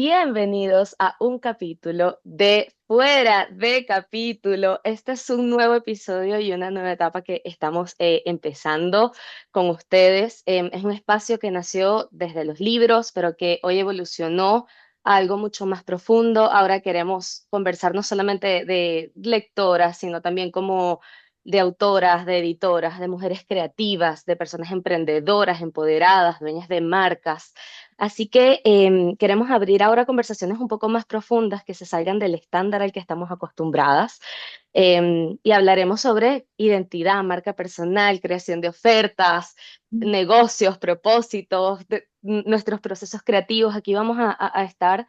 Bienvenidos a un capítulo de Fuera de Capítulo. Este es un nuevo episodio y una nueva etapa que estamos empezando con ustedes. Es un espacio que nació desde los libros, pero que hoy evolucionó a algo mucho más profundo. Ahora queremos conversar no solamente de lectoras, sino también como de autoras, de editoras, de mujeres creativas, de personas emprendedoras, empoderadas, dueñas de marcas. Así que queremos abrir ahora conversaciones un poco más profundas que se salgan del estándar al que estamos acostumbradas, y hablaremos sobre identidad, marca personal, creación de ofertas, negocios, propósitos, nuestros procesos creativos. Aquí vamos a estar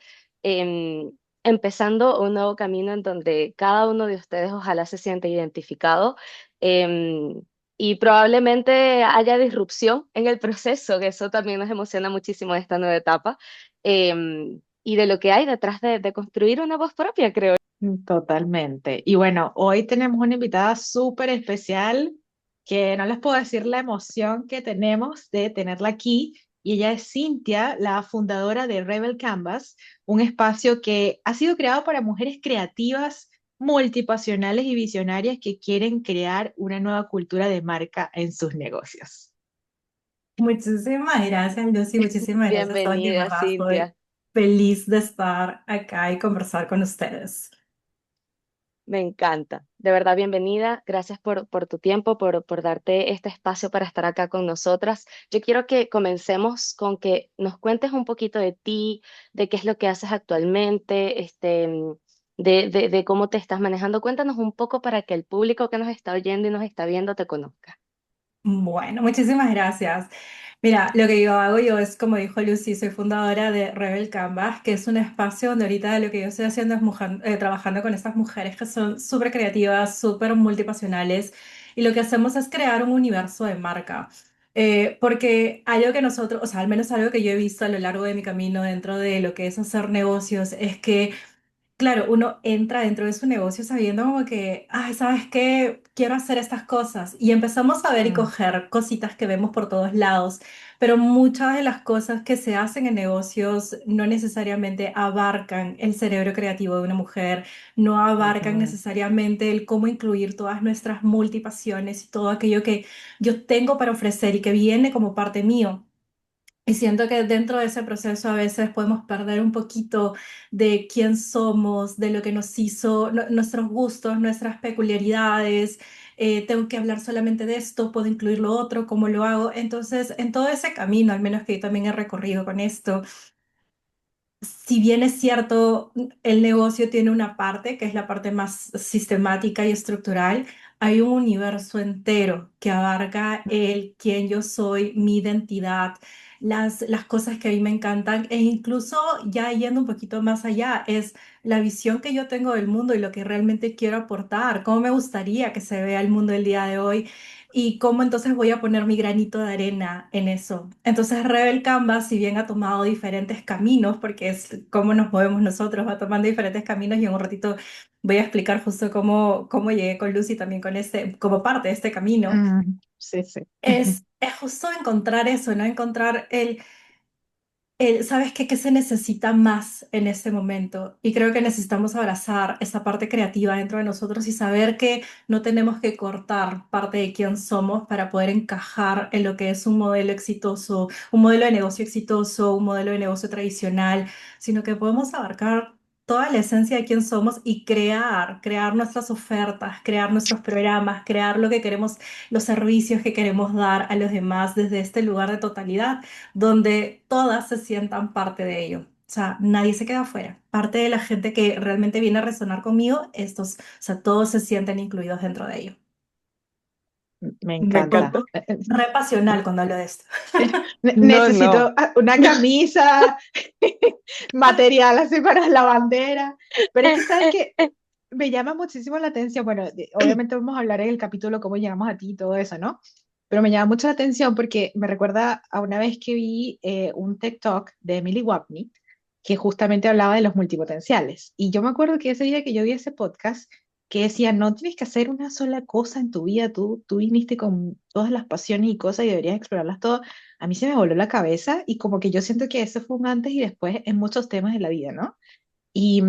empezando un nuevo camino en donde cada uno de ustedes ojalá se sienta identificado. em, y probablemente haya disrupción en el proceso, que eso también nos emociona muchísimo de esta nueva etapa, y de lo que hay detrás de construir una voz propia, creo. Totalmente. Y bueno, hoy tenemos una invitada súper especial que no les puedo decir la emoción que tenemos de tenerla aquí. Y ella es Cintia, la fundadora de Rebel Canvas, un espacio que ha sido creado para mujeres creativas, multipasionales y visionarias que quieren crear una nueva cultura de marca en sus negocios. Muchísimas gracias, Lucy. Muchísimas gracias. Hoy de Bienvenida, verdad estoy Cintia. feliz de estar acá y conversar con ustedes. Me encanta. De verdad, bienvenida. Gracias por tu tiempo, por darte este espacio para estar acá con nosotras. Yo quiero que comencemos con que nos cuentes un poquito de ti, de qué es lo que haces actualmente, de cómo te estás manejando. Cuéntanos un poco para que el público que nos está oyendo y nos está viendo te conozca. Bueno, muchísimas gracias. Mira, lo que yo hago yo es, como dijo Lucy, soy fundadora de Rebel Canvas, que es un espacio donde ahorita lo que yo estoy haciendo es trabajando con estas mujeres que son súper creativas, súper multipasionales, y lo que hacemos es crear un universo de marca. Porque algo que nosotros, o sea, al menos algo que yo he visto a lo largo de mi camino dentro de lo que es hacer negocios, es que claro, uno entra dentro de su negocio sabiendo como que, ay, ¿sabes qué? Quiero hacer estas cosas. Y empezamos a ver y Mm, coger cositas que vemos por todos lados, pero muchas de las cosas que se hacen en negocios no necesariamente abarcan el cerebro creativo de una mujer, no abarcan ujú, necesariamente el cómo incluir todas nuestras multipasiones y todo aquello que yo tengo para ofrecer y que viene como parte mío. Y siento que dentro de ese proceso a veces podemos perder un poquito de quién somos, de lo que nos hizo, nuestros gustos, nuestras peculiaridades. Tengo que hablar solamente de esto, puedo incluir lo otro, cómo lo hago. Entonces, en todo ese camino, al menos que yo también he recorrido con esto, si bien es cierto, el negocio tiene una parte que es la parte más sistemática y estructural, hay un universo entero que abarca el quién yo soy, mi identidad, las cosas que a mí me encantan e incluso ya yendo un poquito más allá, es la visión que yo tengo del mundo y lo que realmente quiero aportar, cómo me gustaría que se vea el mundo el día de hoy y cómo entonces voy a poner mi granito de arena en eso. Entonces Rebel Canvas, si bien ha tomado diferentes caminos, porque es cómo nos movemos nosotros, va tomando diferentes caminos y en un ratito voy a explicar justo cómo llegué con Lucy también con este, como parte de este camino, sí, sí. es justo encontrar eso, ¿no? Encontrar ¿sabes qué? ¿Qué se necesita más en este momento? Y creo que necesitamos abrazar esa parte creativa dentro de nosotros y saber que no tenemos que cortar parte de quién somos para poder encajar en lo que es un modelo exitoso, un modelo de negocio exitoso, un modelo de negocio tradicional, sino que podemos abarcar toda la esencia de quién somos y crear nuestras ofertas, crear nuestros programas, crear lo que queremos, los servicios que queremos dar a los demás desde este lugar de totalidad donde todas se sientan parte de ello. O sea, nadie se queda afuera. Parte de la gente que realmente viene a resonar conmigo, estos, o sea, todos se sienten incluidos dentro de ello. Me Me encanta. pongo re pasional cuando hablo de esto. No, Necesito no. una camisa, material así para la bandera. Pero es que, ¿sabes qué? Me llama muchísimo la atención. Bueno, obviamente vamos a hablar en el capítulo cómo llegamos a ti y todo eso, ¿no? Pero me llama mucho la atención porque me recuerda a una vez que vi un TED Talk de Emily Wapnick que justamente hablaba de los multipotenciales. Y yo me acuerdo que ese día que yo vi ese podcast, que decía, no tienes que hacer una sola cosa en tu vida, tú viniste con todas las pasiones y cosas y deberías explorarlas todas. A mí se me voló la cabeza y como que yo siento que eso fue un antes y después en muchos temas de la vida, ¿no? Y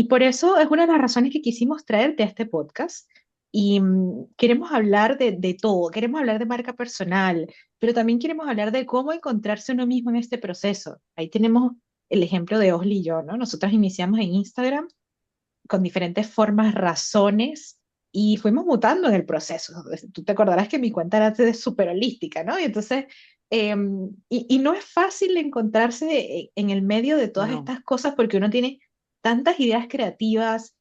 por eso es una de las razones que quisimos traerte a este podcast. Queremos hablar de todo, queremos hablar de marca personal, pero también queremos hablar de cómo encontrarse uno mismo en este proceso. Ahí tenemos el ejemplo de Osli y yo, ¿no? Nosotros iniciamos en Instagram con diferentes formas, razones, y fuimos mutando en el proceso. Tú te acordarás que mi cuenta era súper holística, ¿no? Y entonces, y no es fácil encontrarse en el medio de todas No. estas cosas porque uno tiene tantas ideas creativas,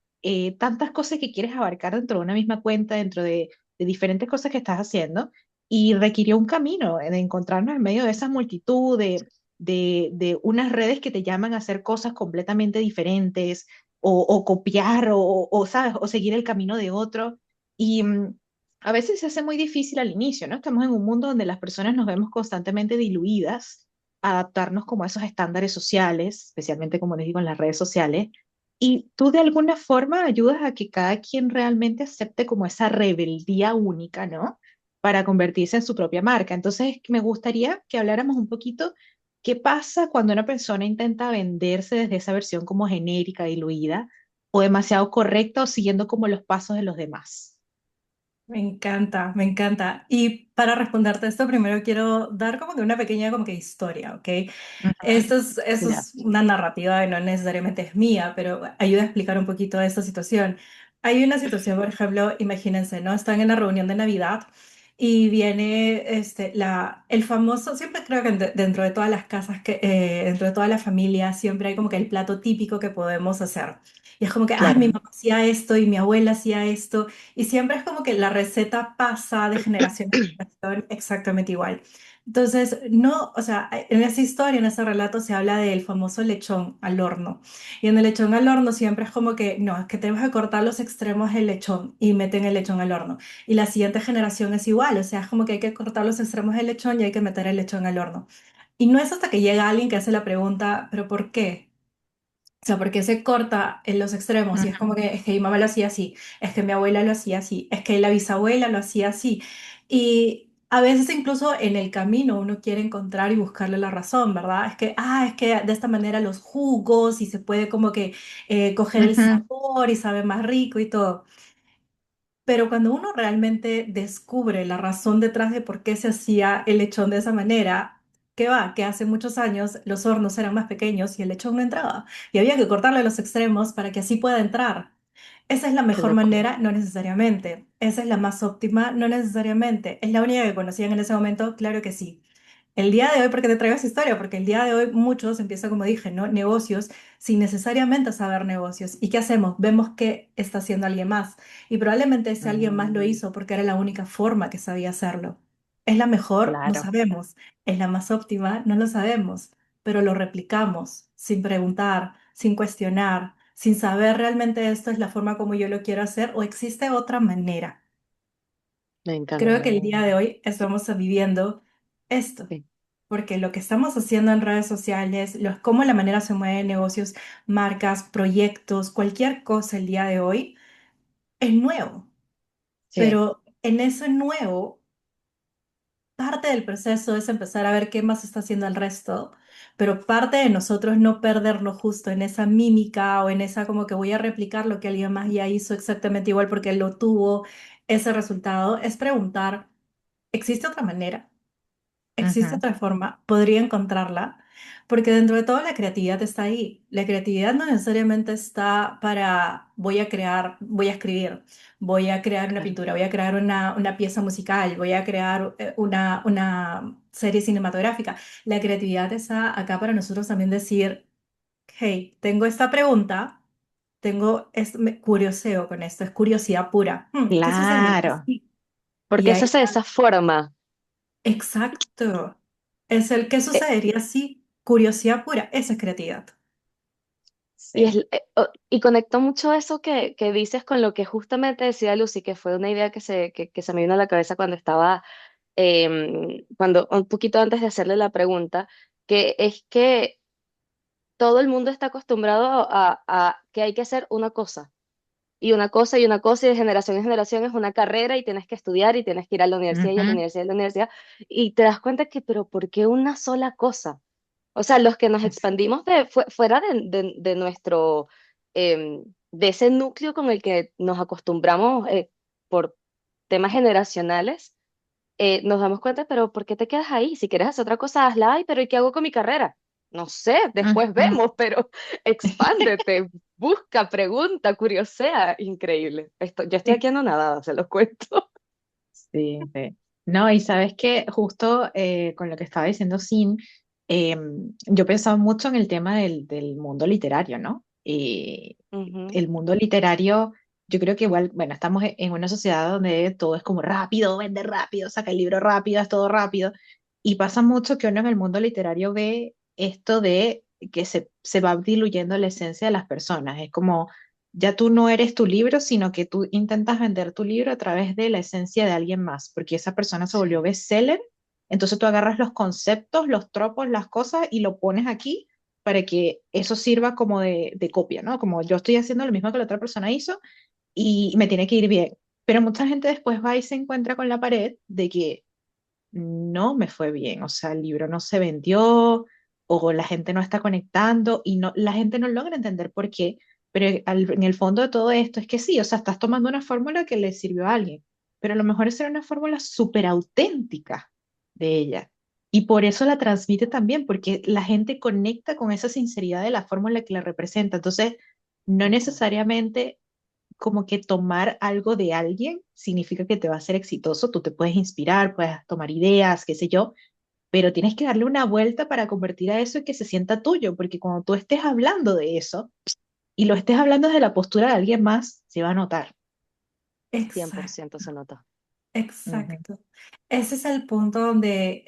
tantas cosas que quieres abarcar dentro de una misma cuenta, dentro de diferentes cosas que estás haciendo, y requirió un camino de encontrarnos en medio de esa multitud de unas redes que te llaman a hacer cosas completamente diferentes, o copiar, ¿sabes? O seguir el camino de otro. Y a veces se hace muy difícil al inicio, ¿no? Estamos en un mundo donde las personas nos vemos constantemente diluidas, adaptarnos como a esos estándares sociales, especialmente como les digo en las redes sociales. Y tú de alguna forma ayudas a que cada quien realmente acepte como esa rebeldía única, ¿no? Para convertirse en su propia marca. Entonces, me gustaría que habláramos un poquito. ¿Qué pasa cuando una persona intenta venderse desde esa versión como genérica, diluida, o demasiado correcta o siguiendo como los pasos de los demás? Me encanta, me encanta. Y para responderte esto, primero quiero dar como que una pequeña como que historia, ¿ok? Ujú. Esto Ya, es una narrativa y no necesariamente es mía, pero ayuda a explicar un poquito esta situación. Hay una situación, por ejemplo, imagínense, ¿no? Están en la reunión de Navidad y viene el famoso, siempre creo que dentro de todas las casas, dentro de toda la familia, siempre hay como que el plato típico que podemos hacer. Y es como que, ay, mi Claro. mamá hacía esto y mi abuela hacía esto. Y siempre es como que la receta pasa de generación en generación exactamente igual. Entonces, no, o sea, en esa historia, en ese relato se habla del famoso lechón al horno. Y en el lechón al horno siempre es como que, no, es que tenemos que cortar los extremos del lechón y meten el lechón al horno. Y la siguiente generación es igual, o sea, es como que hay que cortar los extremos del lechón y hay que meter el lechón al horno. Y no es hasta que llega alguien que hace la pregunta, ¿pero por qué? O sea, porque se corta en los extremos y es como Ujú, que es que mi mamá lo hacía así, es que mi abuela lo hacía así, es que la bisabuela lo hacía así. Y a veces incluso en el camino uno quiere encontrar y buscarle la razón, ¿verdad? Es que, es que de esta manera los jugos y se puede como que coger el ujú, sabor y sabe más rico y todo. Pero cuando uno realmente descubre la razón detrás de por qué se hacía el lechón de esa manera, ¿qué va? Que hace muchos años los hornos eran más pequeños y el lechón no entraba. Y había que cortarle los extremos para que así pueda entrar. ¿Esa es la qué mejor loco. manera? No necesariamente. ¿Esa es la más óptima? No necesariamente. ¿Es la única que conocían en ese momento? Claro que sí. El día de hoy, ¿por qué te traigo esa historia? Porque el día de hoy muchos empiezan, como dije, ¿no? Negocios sin necesariamente saber negocios. ¿Y qué hacemos? Vemos que está haciendo alguien más. Y probablemente ese alguien más lo Mm, hizo porque era la única forma que sabía hacerlo. ¿Es la mejor? No claro, sabemos. ¿Es la más óptima? No lo sabemos. Pero lo replicamos sin preguntar, sin cuestionar, sin saber realmente esto es la forma como yo lo quiero hacer o existe otra manera. me Creo encanta. que el día de hoy estamos viviendo esto, Sí. porque lo que estamos haciendo en redes sociales, cómo la manera se mueven negocios, marcas, proyectos, cualquier cosa el día de hoy es nuevo, sí, pero en ese nuevo, parte del proceso es empezar a ver qué más está haciendo el resto, pero parte de nosotros no perderlo justo en esa mímica o en esa como que voy a replicar lo que alguien más ya hizo exactamente igual porque él lo tuvo, ese resultado, es preguntar, ¿existe otra manera? ¿Existe ujú, otra forma? Podría encontrarla, porque dentro de todo la creatividad está ahí. La creatividad no necesariamente está para voy a crear, voy a escribir, voy a crear una Claro. pintura, voy a crear una pieza musical, voy a crear una serie cinematográfica. La creatividad está acá para nosotros también decir, hey, tengo esta pregunta, me curioseo con esto, es curiosidad pura. ¿Qué sucedería claro. si? ¿Por Y qué se ahí hace de esa forma? exacto. Es el que Eh, sucedería si curiosidad pura, esa es creatividad. y, Sí. y conecto mucho eso que dices con lo que justamente decía Lucy, que fue una idea que se me vino a la cabeza cuando estaba, cuando, un poquito antes de hacerle la pregunta, que es que todo el mundo está acostumbrado a que hay que hacer una cosa. y una cosa y una cosa y de generación en generación es una carrera y tienes que estudiar y tienes que ir a la universidad y a la Ujú. universidad y a la universidad y te das cuenta que, pero ¿por qué una sola cosa? O sea, los que nos expandimos fuera de nuestro, de ese núcleo con el que nos acostumbramos por temas generacionales, nos damos cuenta, pero ¿por qué te quedas ahí? Si quieres hacer otra cosa, hazla. Ay, pero ¿y qué hago con mi carrera? No sé, después Ujú. vemos, pero expándete, busca, pregunta, curiosea. Increíble. Yo estoy aquí anonadada, se los cuento. Sí, sí. No, y sabes que justo con lo que estaba diciendo Sin, yo pensaba mucho en el tema del mundo literario, ¿no? Y Ujú. el mundo literario, yo creo que igual, bueno, estamos en una sociedad donde todo es como rápido, vende rápido, saca el libro rápido, es todo rápido. Y pasa mucho que uno en el mundo literario ve esto de que se va diluyendo la esencia de las personas. Es como ya tú no eres tu libro, sino que tú intentas vender tu libro a través de la esencia de alguien más, porque esa persona se volvió Sí, bestseller, entonces tú agarras los conceptos, los tropos, las cosas y lo pones aquí para que eso sirva como de copia, ¿no? Como yo estoy haciendo lo mismo que la otra persona hizo y me tiene que ir bien. Pero mucha gente después va y se encuentra con la pared de que no me fue bien, o sea, el libro no se vendió o la gente no está conectando y no, la gente no logra entender por qué, pero en el fondo de todo esto es que sí, o sea, estás tomando una fórmula que le sirvió a alguien, pero a lo mejor esa era una fórmula súper auténtica de ella. Y por eso la transmite también, porque la gente conecta con esa sinceridad de la fórmula que la representa. Entonces, no total. necesariamente como que tomar algo de alguien significa que te va a ser exitoso, tú te puedes inspirar, puedes tomar ideas, qué sé yo, pero tienes que darle una vuelta para convertir a eso y que se sienta tuyo, porque cuando tú estés hablando de eso y lo estés hablando desde la postura de alguien más, se va a notar. 100% Exacto, se nota. Ujú, exacto. Ese es el punto donde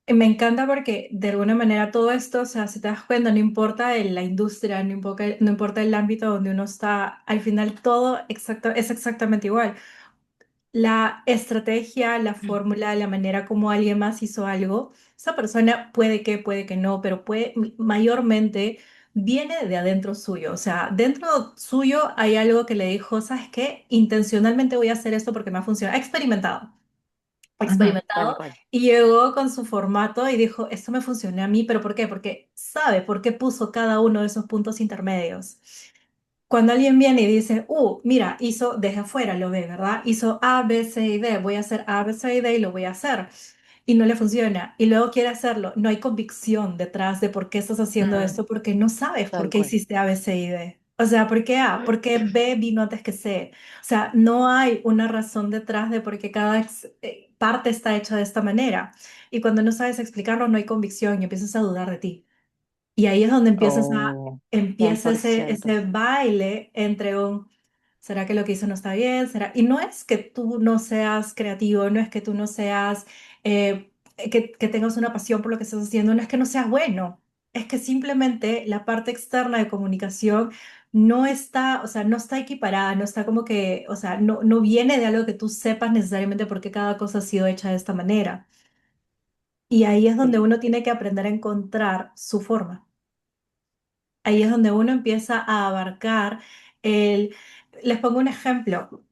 me encanta porque de alguna manera todo esto, o sea, si te das cuenta, no importa la industria, no importa el ámbito donde uno está, al final todo es exactamente igual. La estrategia, la fórmula, la manera como alguien más hizo algo, esa persona puede que no, pero mayormente viene de adentro suyo. O sea, dentro suyo hay algo que le dijo, ¿sabes qué? Intencionalmente voy a hacer esto porque me ha funcionado. Ha ujú, Tal experimentado cual. y llegó con su formato y dijo, esto me funcionó a mí, pero ¿por qué? Porque sabe por qué puso cada uno de esos puntos intermedios. Cuando alguien viene y dice, mira, hizo, desde afuera lo ve, ¿verdad? Hizo A, B, C y D, voy a hacer A, B, C y D y lo voy a hacer. Y no le funciona. Y luego quiere hacerlo. No hay convicción detrás de por qué estás haciendo mm, esto, porque no sabes por Tal qué cual. hiciste A, B, C y D. O sea, ¿por qué A? ¿Por qué B vino antes que C? O sea, no hay una razón detrás de por qué cada parte está hecha de esta manera. Y cuando no sabes explicarlo, no hay convicción y empiezas a dudar de ti. Y ahí es donde oh, cien empieza por ciento ese baile entre ¿será que lo que hizo no está bien? ¿Será? Y no es que tú no seas creativo, no es que tú no seas, que tengas una pasión por lo que estás haciendo, no es que no seas bueno, es que simplemente la parte externa de comunicación no está, o sea, no está equiparada, no está como que, o sea, no viene de algo que tú sepas necesariamente por qué cada cosa ha sido hecha de esta manera. Y ahí es donde Sí. uno tiene que aprender a encontrar su forma. Ahí es donde uno empieza a abarcar el... Les pongo un ejemplo.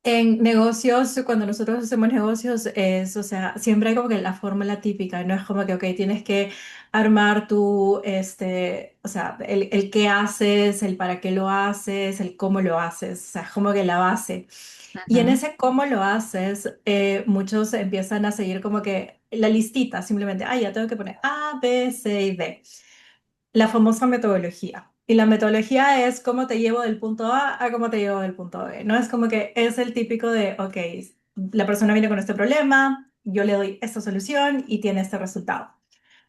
En negocios, cuando nosotros hacemos negocios, es, o sea, siempre hay como que la fórmula típica, no es como que, ok, tienes que armar tu, o sea, el qué haces, el para qué lo haces, el cómo lo haces, o sea, es como que la base. Y en ujú, ese cómo lo haces, muchos empiezan a seguir como que la listita, simplemente, ah, ya tengo que poner A, B, C y D, la famosa metodología. Y la metodología es cómo te llevo del punto A a cómo te llevo del punto B. No es como que es el típico de, ok, la persona viene con este problema, yo le doy esta solución y tiene este resultado.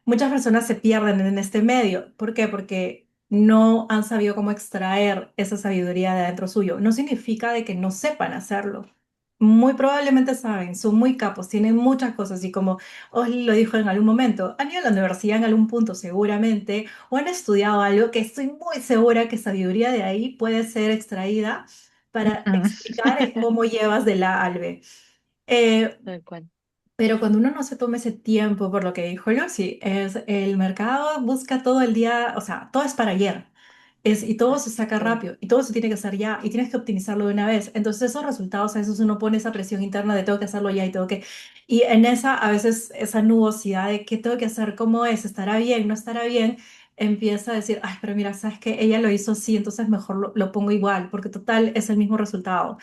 Muchas personas se pierden en este medio. ¿Por qué? Porque no han sabido cómo extraer esa sabiduría de adentro suyo. No significa de que no sepan hacerlo. Muy probablemente saben, son muy capos, tienen muchas cosas y como os lo dijo en algún momento, han ido a la universidad en algún punto seguramente o han estudiado algo que estoy muy segura que sabiduría de ahí puede ser extraída para ujú. explicar el cómo llevas de la al B. Eh, Tal cual. pero cuando uno no se toma ese tiempo, por lo que dijo Lucy, es el mercado busca todo el día, o sea, todo es para ayer. Y todo se saca Sí, rápido, y todo se tiene que hacer ya, y tienes que optimizarlo de una vez. Entonces esos resultados, a veces uno pone esa presión interna de tengo que hacerlo ya y tengo que... Y en esa, a veces esa nubosidad de qué tengo que hacer, cómo es, estará bien, no estará bien, empieza a decir, ay, pero mira, sabes que ella lo hizo así, entonces mejor lo pongo igual, porque total es el mismo resultado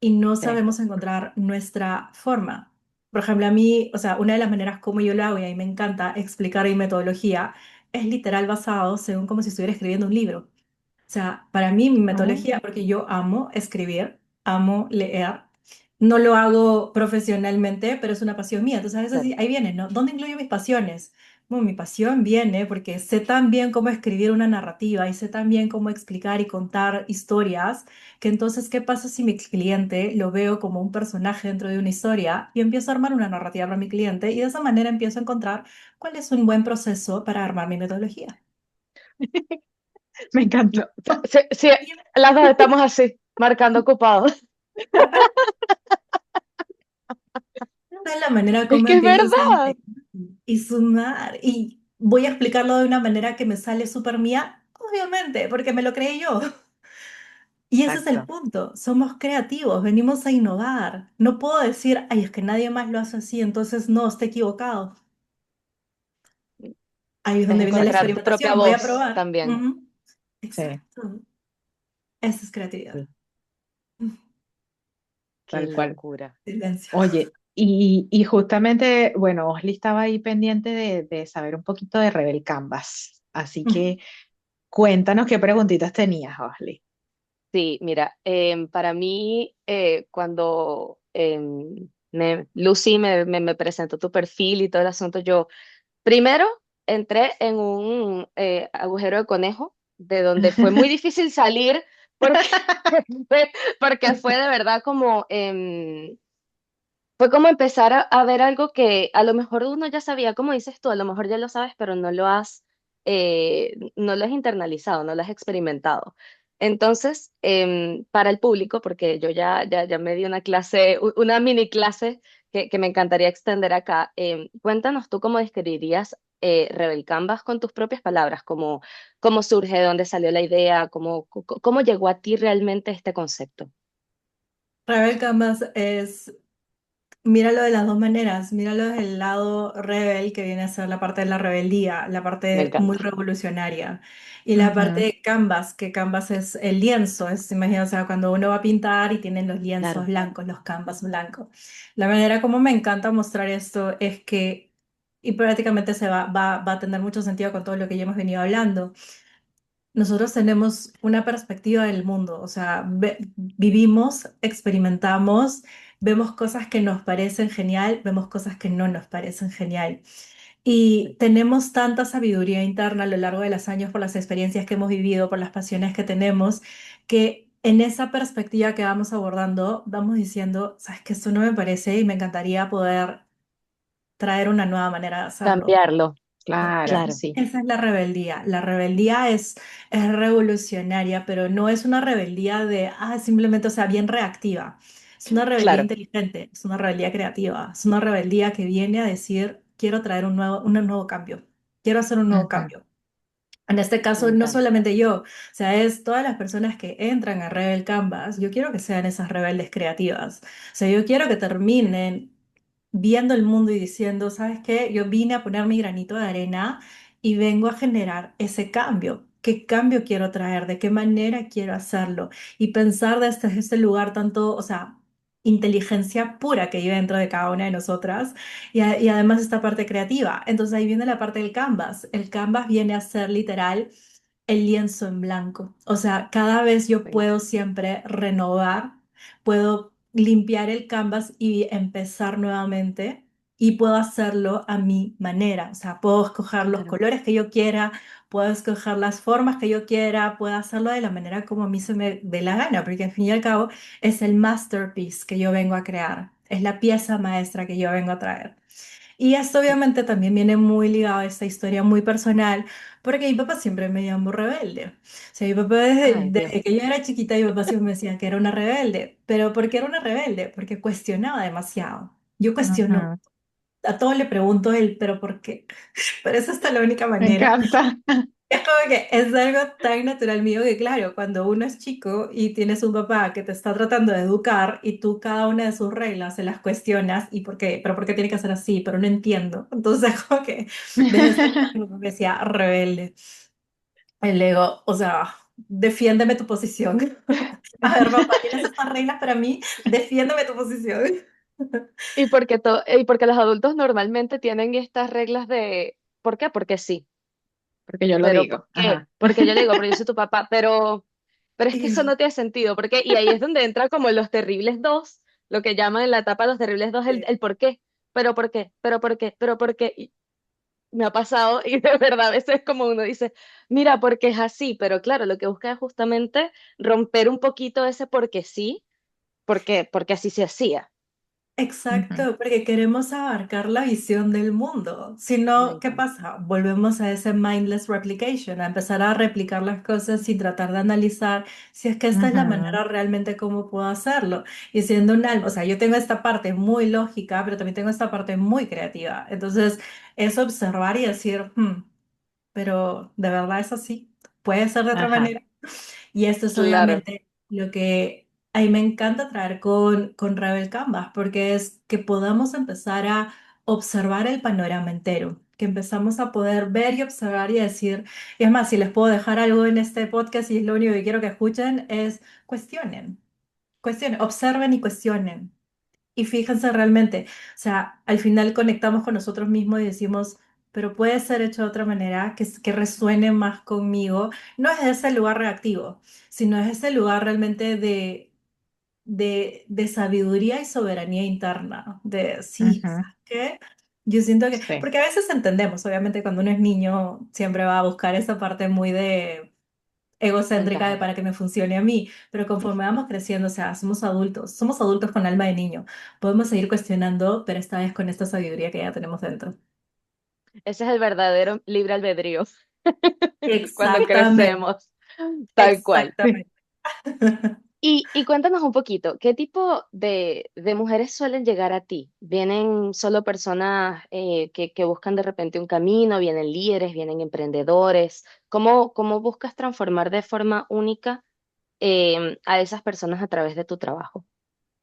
y no Sí. sabemos encontrar nuestra forma. Por ejemplo, a mí, o sea, una de las maneras como yo lo hago y a mí me encanta explicar mi metodología es literal basado según como si estuviera escribiendo un libro. O sea, para mí mi Oh, metodología, porque yo amo escribir, amo leer, no lo hago profesionalmente, pero es una pasión mía. Entonces a veces claro. ahí viene, ¿no? ¿Dónde incluyo mis pasiones? Bueno, mi pasión viene porque sé tan bien cómo escribir una narrativa y sé tan bien cómo explicar y contar historias, que entonces, ¿qué pasa si mi cliente lo veo como un personaje dentro de una historia y empiezo a armar una narrativa para mi cliente y de esa manera empiezo a encontrar cuál es un buen proceso para armar mi metodología? me encanta. No, sí, sí, las dos estamos así, marcando ocupados. Esa es la manera Es como que es empiezas a verdad. integrar y sumar. Y voy a explicarlo de una manera que me sale súper mía, obviamente, porque me lo creé yo. Y ese es el Exacto. punto. Somos creativos, venimos a innovar. No puedo decir, ay, es que nadie más lo hace así, entonces no, está equivocado. Ahí es Es donde viene la encontrar tu propia experimentación. Voy a voz probar. también. Ujú. Sí, Exacto. Esa es creatividad. sí, Mm. Qué tal cual. locura. Silencio. Oye, y justamente, bueno, Osli estaba ahí pendiente de saber un poquito de Rebel Canvas. Así que cuéntanos qué preguntitas tenías, Osli. Sí, mira, para mí, cuando Lucy me presentó tu perfil y todo el asunto, yo primero entré en un agujero de conejo, de donde fue muy difícil salir, porque, porque fue de verdad como, fue como empezar a ver algo que a lo mejor uno ya sabía, como dices tú, a lo mejor ya lo sabes, pero no lo has internalizado, no lo has experimentado. Entonces, para el público, porque yo ya me di una clase, una mini clase que me encantaría extender acá, cuéntanos tú cómo describirías Rebel Canvas con tus propias palabras, cómo surge, de dónde salió la idea, cómo llegó a ti realmente este concepto. Rebel Canvas es míralo de las dos maneras, míralo desde el lado rebel, que viene a ser la parte de la rebeldía, la Me parte muy encanta. revolucionaria, y la parte Ujú, de canvas, que canvas es el lienzo, es, imagina, o sea, cuando uno va a pintar y tienen los lienzos Claro, blancos, los canvas blancos. La manera como me encanta mostrar esto es que, y prácticamente va a tener mucho sentido con todo lo que ya hemos venido hablando. Nosotros tenemos una perspectiva del mundo, o sea, vivimos, experimentamos, vemos cosas que nos parecen genial, vemos cosas que no nos parecen genial. Y tenemos tanta sabiduría interna a lo largo de los años por las experiencias que hemos vivido, por las pasiones que tenemos, que en esa perspectiva que vamos abordando, vamos diciendo, sabes que esto no me parece y me encantaría poder traer una nueva manera de hacerlo. cambiarlo, claro, claro. sí. Esa es la rebeldía. La rebeldía es revolucionaria, pero no es una rebeldía de, simplemente, o sea, bien reactiva. Es una rebeldía Claro, inteligente, es una rebeldía creativa, es una rebeldía que viene a decir, quiero traer un nuevo cambio, quiero hacer un nuevo Ujú, cambio. En este me caso, no encanta. solamente yo, o sea, es todas las personas que entran a Rebel Canvas, yo quiero que sean esas rebeldes creativas. O sea, yo quiero que terminen viendo el mundo y diciendo, ¿sabes qué? Yo vine a poner mi granito de arena y vengo a generar ese cambio. ¿Qué cambio quiero traer? ¿De qué manera quiero hacerlo? Y pensar desde este lugar tanto, o sea, inteligencia pura que vive dentro de cada una de nosotras y además esta parte creativa. Entonces ahí viene la parte del canvas. El canvas viene a ser literal el lienzo en blanco. O sea, cada vez yo Me puedo encanta. siempre renovar, puedo limpiar el canvas y empezar nuevamente y puedo hacerlo a mi manera. O sea, puedo escoger los Claro, colores que yo quiera, puedo escoger las formas que yo quiera, puedo hacerlo de la manera como a mí se me dé la gana, porque al fin y al cabo es el masterpiece que yo vengo a crear, es la pieza maestra que yo vengo a traer. Y esto obviamente también viene muy ligado a esta historia muy personal, porque mi papá siempre me llamó rebelde. O sea, mi papá ay Dios, desde que yo era chiquita, mi papá siempre me decía que era una rebelde. ¿Pero por qué era una rebelde? Porque cuestionaba demasiado. Yo cuestiono, ujú. a todo le pregunto él, ¿pero por qué? Pero esa es hasta la única Me manera. encanta. Es como que es algo tan natural mío que, claro, cuando uno es chico y tienes un papá que te está tratando de educar y tú cada una de sus reglas se las cuestionas y por qué, pero por qué tiene que ser así, pero no entiendo. Entonces, como que desde ese momento me decía rebelde. El ego, o sea, defiéndeme tu posición. A ver, papá, ¿tienes estas reglas para mí? Defiéndeme tu posición. Y porque los adultos normalmente tienen estas reglas de, ¿por qué? Porque sí, Porque yo lo pero ¿por digo. qué? Ajá. Porque yo le digo, pero yo soy tu papá, pero es que eso no tiene sentido, porque, y ahí es donde entra como los terribles dos, lo que llaman en la etapa los terribles dos, el por qué, pero por qué, pero por qué, pero por qué, y me ha pasado, y de verdad a veces como uno dice, mira, porque es así, pero claro, lo que busca es justamente romper un poquito ese porque sí, porque así se hacía. Ujú, Exacto, porque queremos abarcar la visión del mundo. Si Me no, ¿qué encanta. pasa? Volvemos a ese mindless replication, a empezar a replicar las cosas sin tratar de analizar si es que esta es la ujú, manera realmente como puedo hacerlo. Y siendo un alma, o sea, yo tengo esta parte muy lógica, pero también tengo esta parte muy creativa. Entonces, es observar y decir, pero ¿de verdad es así? ¿Puede ser de otra ajá. manera? Y esto es Claro. obviamente lo que a mí me encanta traer con Rebel Canvas, porque es que podamos empezar a observar el panorama entero, que empezamos a poder ver y observar y decir, y es más, si les puedo dejar algo en este podcast y es lo único que quiero que escuchen, es cuestionen, observen y cuestionen. Y fíjense realmente, o sea, al final conectamos con nosotros mismos y decimos, pero puede ser hecho de otra manera, que resuene más conmigo. No es de ese lugar reactivo, sino es ese lugar realmente de sabiduría y soberanía interna. De, sí, Ujú, ¿sabes qué? Yo siento que, sí. porque a veces entendemos, obviamente cuando uno es niño siempre va a buscar esa parte muy de egocéntrica de Encajar. para que me funcione a mí, pero conforme vamos creciendo, o sea, somos adultos con alma de niño, podemos seguir cuestionando, pero esta vez con esta sabiduría que ya tenemos dentro. Ese es el verdadero libre albedrío cuando Exactamente, crecemos, tal cual. exactamente. Y cuéntanos un poquito, ¿qué tipo de mujeres suelen llegar a ti? ¿Vienen solo personas que buscan de repente un camino? ¿Vienen líderes? ¿Vienen emprendedores? ¿Cómo buscas transformar de forma única a esas personas a través de tu trabajo?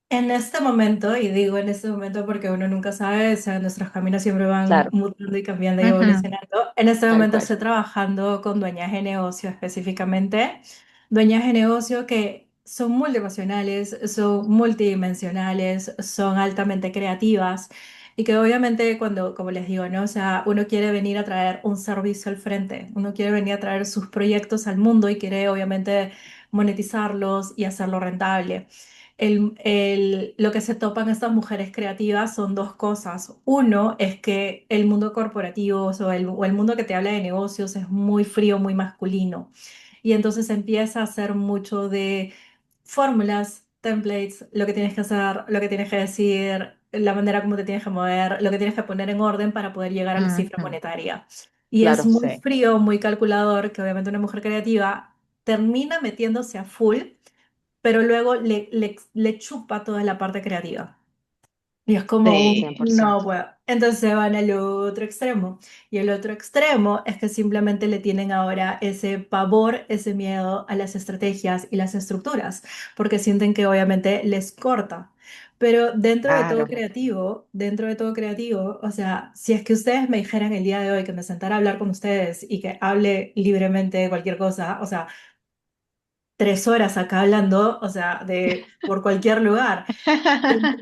En este momento, y digo en este momento porque uno nunca sabe, o sea, nuestros caminos siempre van Claro, mutando y cambiando y Ujú, evolucionando. En este tal momento cual. estoy trabajando con dueñas de negocio específicamente, dueñas de negocio que son multinacionales, son multidimensionales, son altamente creativas y que obviamente cuando, como les digo, ¿no? O sea, uno quiere venir a traer un servicio al frente, uno quiere venir a traer sus proyectos al mundo y quiere obviamente monetizarlos y hacerlo rentable lo que se topan estas mujeres creativas son dos cosas. Uno es que el mundo corporativo o el mundo que te habla de negocios es muy frío, muy masculino. Y entonces empieza a hacer mucho de fórmulas, templates, lo que tienes que hacer, lo que tienes que decir, la manera como te tienes que mover, lo que tienes que poner en orden para poder llegar a la cifra ujú, monetaria. Y es Claro, muy sí, frío, muy calculador, que obviamente una mujer creativa termina metiéndose a full pero luego le chupa toda la parte creativa. Y es como sí. un, no 100%. puedo. Entonces se van al otro extremo. Y el otro extremo es que simplemente le tienen ahora ese pavor, ese miedo a las estrategias y las estructuras, porque sienten que obviamente les corta. Pero Claro. dentro de todo creativo, o sea, si es que ustedes me dijeran el día de hoy que me sentara a hablar con ustedes y que hable libremente de cualquier cosa, o sea, 3 horas acá hablando, o sea, por cualquier lugar. Dentro,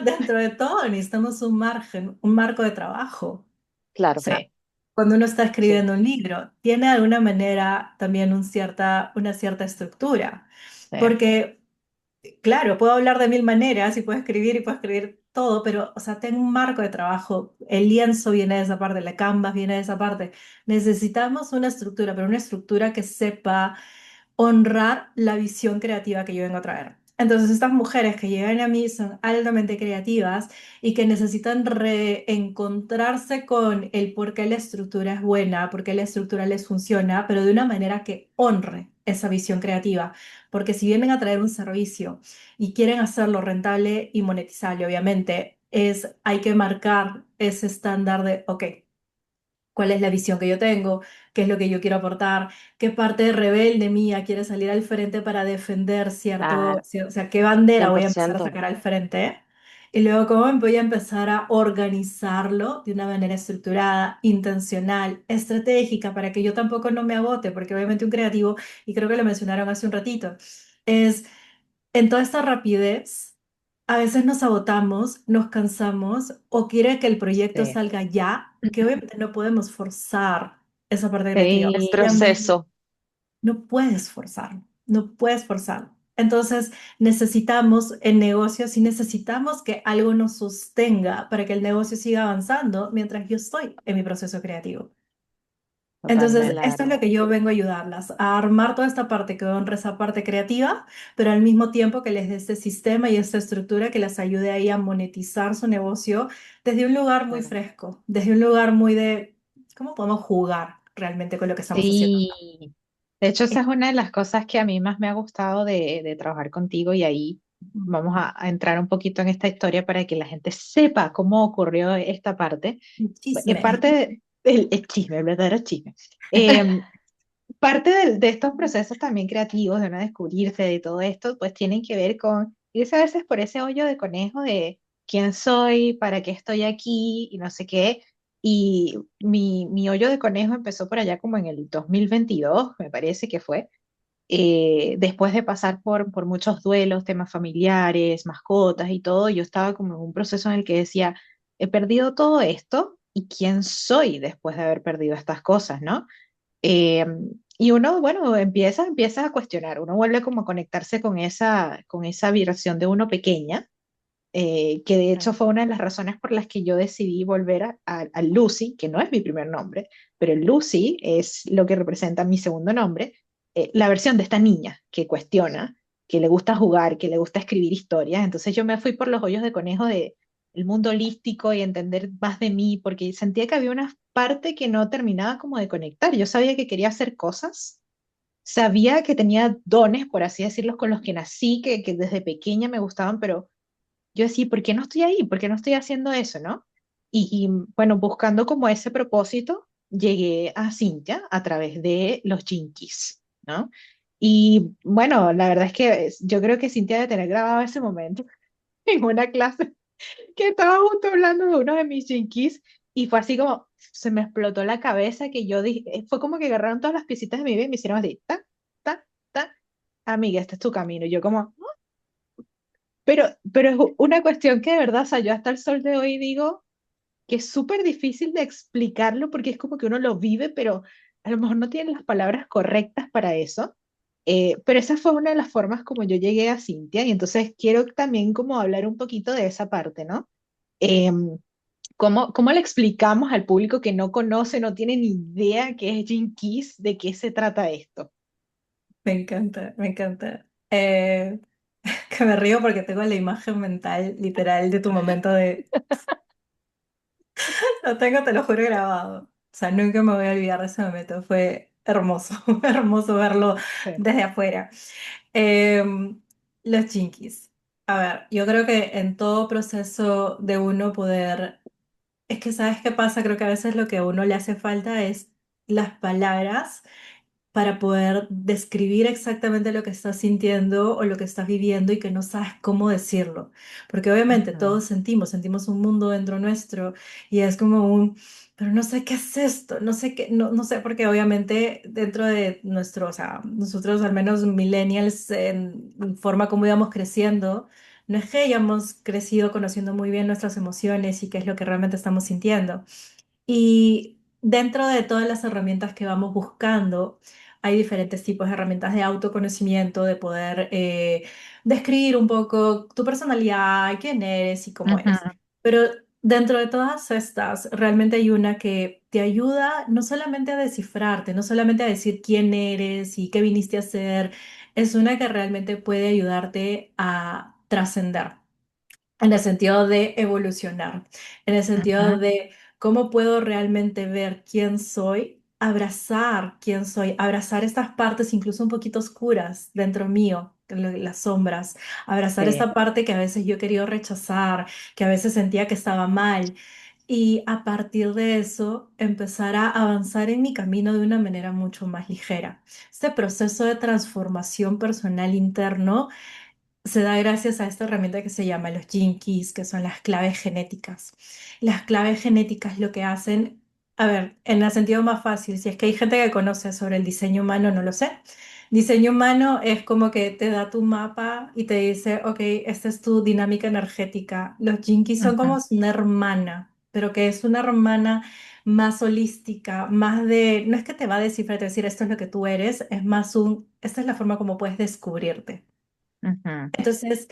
dentro de todo necesitamos un margen, un marco de trabajo. O Claro, sea, Sí, cuando uno está sí, escribiendo un libro, tiene de alguna manera también una cierta estructura. sí. Porque, claro, puedo hablar de mil maneras y puedo escribir todo, pero, o sea, tengo un marco de trabajo. El lienzo viene de esa parte, la canvas viene de esa parte. Necesitamos una estructura, pero una estructura que sepa honrar la visión creativa que yo vengo a traer. Entonces, estas mujeres que llegan a mí son altamente creativas y que necesitan reencontrarse con el por qué la estructura es buena, por qué la estructura les funciona, pero de una manera que honre esa visión creativa. Porque si vienen a traer un servicio y quieren hacerlo rentable y monetizable, obviamente, hay que marcar ese estándar de, ok, cuál es la visión que yo tengo, qué es lo que yo quiero aportar, qué parte rebelde mía quiere salir al frente para defender Claro, o sea, qué bandera cien voy por a empezar a ciento. sacar al frente. Y luego cómo voy a empezar a organizarlo de una manera estructurada, intencional, estratégica, para que yo tampoco no me agote, porque obviamente un creativo, y creo que lo mencionaron hace un ratito, es en toda esta rapidez, a veces nos agotamos, nos cansamos o quiere que el proyecto Sí. salga ya, que obviamente no podemos forzar esa parte creativa. Es Obviamente proceso. no puedes forzarlo, no puedes forzarlo. Entonces necesitamos en negocios y necesitamos que algo nos sostenga para que el negocio siga avanzando mientras yo estoy en mi proceso creativo. Entonces, Totalmente. esto es Claro. lo que yo vengo a ayudarlas, a armar toda esta parte que honra esa parte creativa, pero al mismo tiempo que les dé este sistema y esta estructura que las ayude ahí a monetizar su negocio desde un lugar muy Claro. fresco, desde un lugar muy de cómo podemos jugar realmente con lo que estamos haciendo. Sí. De hecho, esa es una de las cosas que a mí más me ha gustado de trabajar contigo y ahí vamos a entrar un poquito en esta historia para que la gente sepa cómo ocurrió esta parte. Chisme. Parte del el chisme, el verdadero chisme. Em, Parte de estos procesos también creativos, de uno descubrirse de todo esto, pues tienen que ver con irse a veces por ese hoyo de conejo de quién soy, para qué estoy aquí y no sé qué. Y mi hoyo de conejo empezó por allá como en el 2022 me parece que fue, después de pasar por muchos duelos, temas familiares, mascotas y todo, yo estaba como en un proceso en el que decía, he perdido todo esto y quién soy después de haber perdido estas cosas, ¿no? Eh, y uno, bueno, empieza a cuestionar, uno vuelve como a conectarse con esa vibración de uno pequeña, que de hecho fue una de las razones por las que yo decidí volver a Lucy, que no es mi primer nombre, pero Lucy es lo que representa mi segundo nombre, la versión de esta niña que cuestiona, que le gusta jugar, que le gusta escribir historias. Entonces yo me fui por los hoyos de conejo de el mundo holístico y entender más de mí, porque sentía que había una parte que no terminaba como de conectar. Yo sabía que quería hacer cosas, sabía que tenía dones, por así decirlos, con los que nací, que desde pequeña me gustaban, pero yo decía, ¿por qué no estoy ahí? ¿Por qué no estoy haciendo eso, no? Bueno, buscando como ese propósito, llegué a Cintia a través de los Jinkies, ¿no? Y bueno, la verdad es que yo creo que Cintia debe tener grabado ese momento en una clase que estaba justo hablando de uno de mis Jinkies y fue así como, se me explotó la cabeza que yo dije, fue como que agarraron todas las piecitas de mi vida y me hicieron así, ta, ta, ta, amiga, este es tu camino. Y yo como, pero es una cuestión que de verdad, o sea, yo hasta el sol de hoy digo que es súper difícil de explicarlo porque es como que uno lo vive, pero a lo mejor no tiene las palabras correctas para eso. Pero esa fue una de las formas como yo llegué a Cintia y entonces quiero también como hablar un poquito de esa parte, ¿no? Em, ¿cómo le explicamos al público que no conoce, no tiene ni idea qué es Gene Keys, de qué se trata esto? Me encanta, me encanta. Que me río porque tengo la imagen mental literal de tu momento de lo tengo, te lo juro, grabado. O sea, nunca me voy a olvidar de ese momento. Fue hermoso, hermoso verlo Sí. desde afuera. Em, los Jinkies. A ver, yo creo que en todo proceso de uno poder... Es que, ¿sabes qué pasa? Creo que a veces lo que a uno le hace falta es las palabras para poder describir exactamente lo que estás sintiendo o lo que estás viviendo y que no sabes cómo decirlo. Porque obviamente Ujú, todos sentimos un mundo dentro nuestro y es como un, pero no sé qué es esto, no sé qué, no sé, porque obviamente dentro de nuestro, o sea, nosotros al menos millennials en forma como íbamos creciendo. No es que hayamos crecido conociendo muy bien nuestras emociones y qué es lo que realmente estamos sintiendo. Y dentro de todas las herramientas que vamos buscando, hay diferentes tipos de herramientas de autoconocimiento, de poder describir un poco tu personalidad, quién eres y cómo eres. ujú, Pero dentro de todas estas, realmente hay una que te ayuda no solamente a descifrarte, no solamente a decir quién eres y qué viniste a hacer, es una que realmente puede ayudarte a trascender en el sentido de evolucionar, en el sentido ujú. de cómo puedo realmente ver quién soy, abrazar quién soy, abrazar estas partes incluso un poquito oscuras dentro mío, las sombras, abrazar Sí. esta parte que a veces yo he querido rechazar, que a veces sentía que estaba mal y a partir de eso empezar a avanzar en mi camino de una manera mucho más ligera. Este proceso de transformación personal interno se da gracias a esta herramienta que se llama los Gene Keys, que son las claves genéticas. Las claves genéticas lo que hacen, a ver, en el sentido más fácil, si es que hay gente que conoce sobre el diseño humano, no lo sé. Diseño humano es como que te da tu mapa y te dice, ok, esta es tu dinámica energética. Los Gene Keys son como Ujú, una hermana, pero que es una hermana más holística, más de, no es que te va a descifrar y te va a decir esto es lo que tú eres, es más esta es la forma como puedes descubrirte. ujú. Entonces,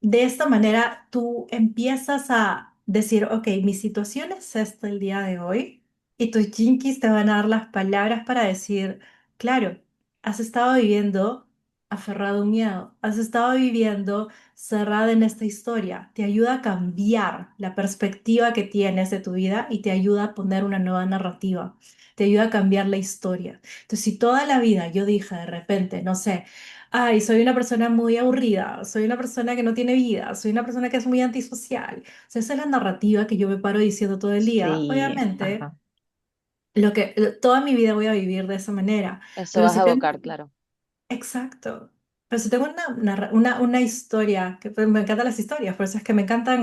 de esta manera tú empiezas a decir, ok, mi situación es esta el día de hoy, y tus jinkies te van a dar las palabras para decir, claro, has estado viviendo aferrado a un miedo, has estado viviendo cerrada en esta historia, te ayuda a cambiar la perspectiva que tienes de tu vida y te ayuda a poner una nueva narrativa, te ayuda a cambiar la historia. Entonces, si toda la vida yo dije de repente, no sé, ay, soy una persona muy aburrida, soy una persona que no tiene vida, soy una persona que es muy antisocial. O sea, esa es la narrativa que yo me paro diciendo todo el día. Sí, Obviamente, ajá, toda mi vida voy a vivir de esa manera, Eso pero vas si a tengo, evocar, claro. exacto, pero si tengo una historia, que pues, me encantan las historias, por eso es que me encanta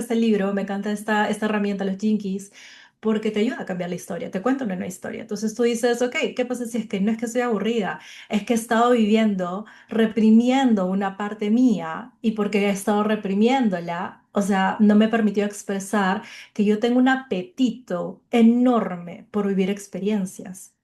este libro, me encanta esta herramienta, los Jinkies, porque te ayuda a cambiar la historia, te cuenta una nueva historia. Entonces tú dices, ok, ¿qué pasa si es que no es que estoy aburrida? Es que he estado viviendo, reprimiendo una parte mía y porque he estado reprimiéndola, o sea, no me permitió expresar que yo tengo un apetito enorme por vivir experiencias.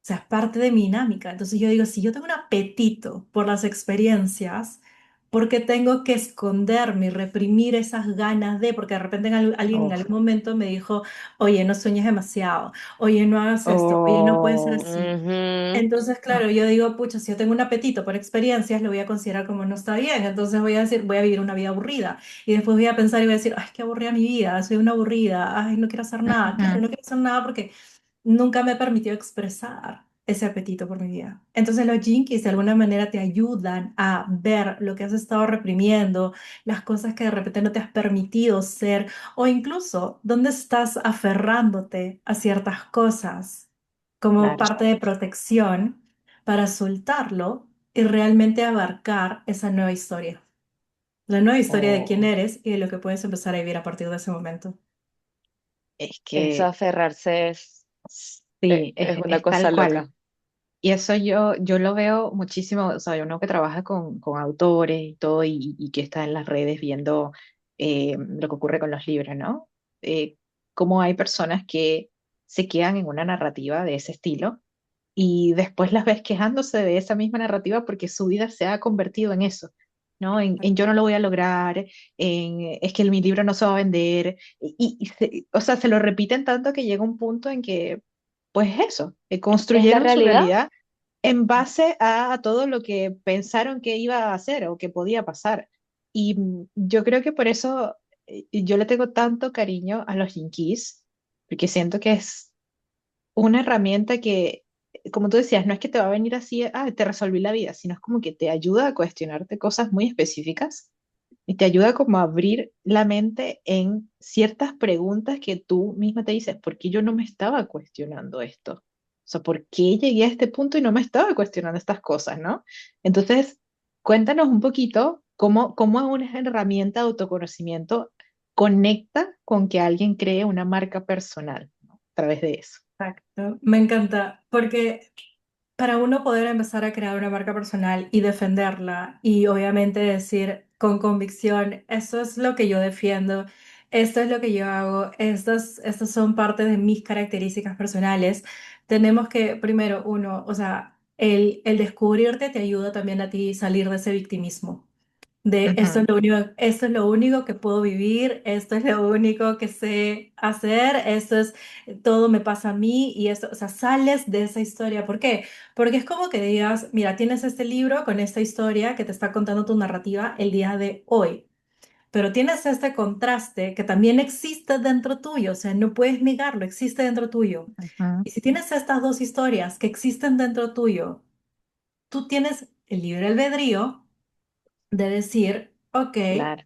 O sea, es parte de mi dinámica. Entonces yo digo, si yo tengo un apetito por las experiencias, ¿por qué tengo que esconderme y reprimir esas ganas de? Porque de repente alguien en uf, algún momento me dijo, oye, no sueñes demasiado, oye, no hagas esto, oye, no puede ser oh, así. Ujú. Entonces, claro, yo digo, pucha, si yo tengo un apetito por experiencias, lo voy a considerar como no está bien. Entonces voy a decir, voy a vivir una vida aburrida. Y después voy a pensar y voy a decir, ay, qué aburrida mi vida, soy una aburrida, ay, no quiero hacer nada. Claro, ujú, no quiero hacer nada porque nunca me permitió expresar ese apetito por mi vida. Entonces los Jinkies de alguna manera te ayudan a ver lo que has estado reprimiendo, las cosas que de repente no te has permitido ser, o incluso dónde estás aferrándote a ciertas cosas como claro, parte de protección para soltarlo y realmente abarcar esa nueva historia. La nueva historia de quién oh, eres y de lo que puedes empezar a vivir a partir de ese momento. es Eso que aferrarse sí, es una es tal cosa cual. loca. Y eso yo lo veo muchísimo, o sea, uno que trabaja con autores y todo y que está en las redes viendo lo que ocurre con los libros, ¿no? Cómo hay personas que se quedan en una narrativa de ese estilo y después las ves quejándose de esa misma narrativa porque su vida se ha convertido en eso, ¿no? En yo no lo voy a lograr, en es que mi libro no se va a vender, o sea, se lo repiten tanto que llega un punto en que, pues eso, Es la construyeron su realidad, realidad en base a todo lo que pensaron que iba a hacer o que podía pasar. Y yo creo que por eso yo le tengo tanto cariño a los Jinkies, porque siento que es una herramienta que, como tú decías, no es que te va a venir así, ah, te resolví la vida, sino es como que te ayuda a cuestionarte cosas muy específicas y te ayuda como a abrir la mente en ciertas preguntas que tú misma te dices, ¿por qué yo no me estaba cuestionando esto? O sea, ¿por qué llegué a este punto y no me estaba cuestionando estas cosas, ¿no? Entonces, cuéntanos un poquito cómo una herramienta de autoconocimiento conecta con que alguien cree una marca personal, ¿no? A través de eso. Exacto, me encanta, porque para uno poder empezar a crear una marca personal y defenderla y obviamente decir con convicción, esto es lo que yo defiendo, esto es lo que yo hago, estas son parte de mis características personales, tenemos que, primero, uno, o sea, el descubrirte te ayuda también a ti salir de ese victimismo de Ujú, esto es lo único que puedo vivir, esto es lo único que sé hacer, esto es, todo me pasa a mí y esto, o sea, sales de esa historia. ¿Por qué? Porque es como que digas, mira, tienes este libro con esta historia que te está contando tu narrativa el día de hoy, pero tienes este contraste que también existe dentro tuyo, o sea, no puedes negarlo, existe dentro tuyo. ujú, Y si tienes estas dos historias que existen dentro tuyo, tú tienes el libre albedrío de decir, ok, claro.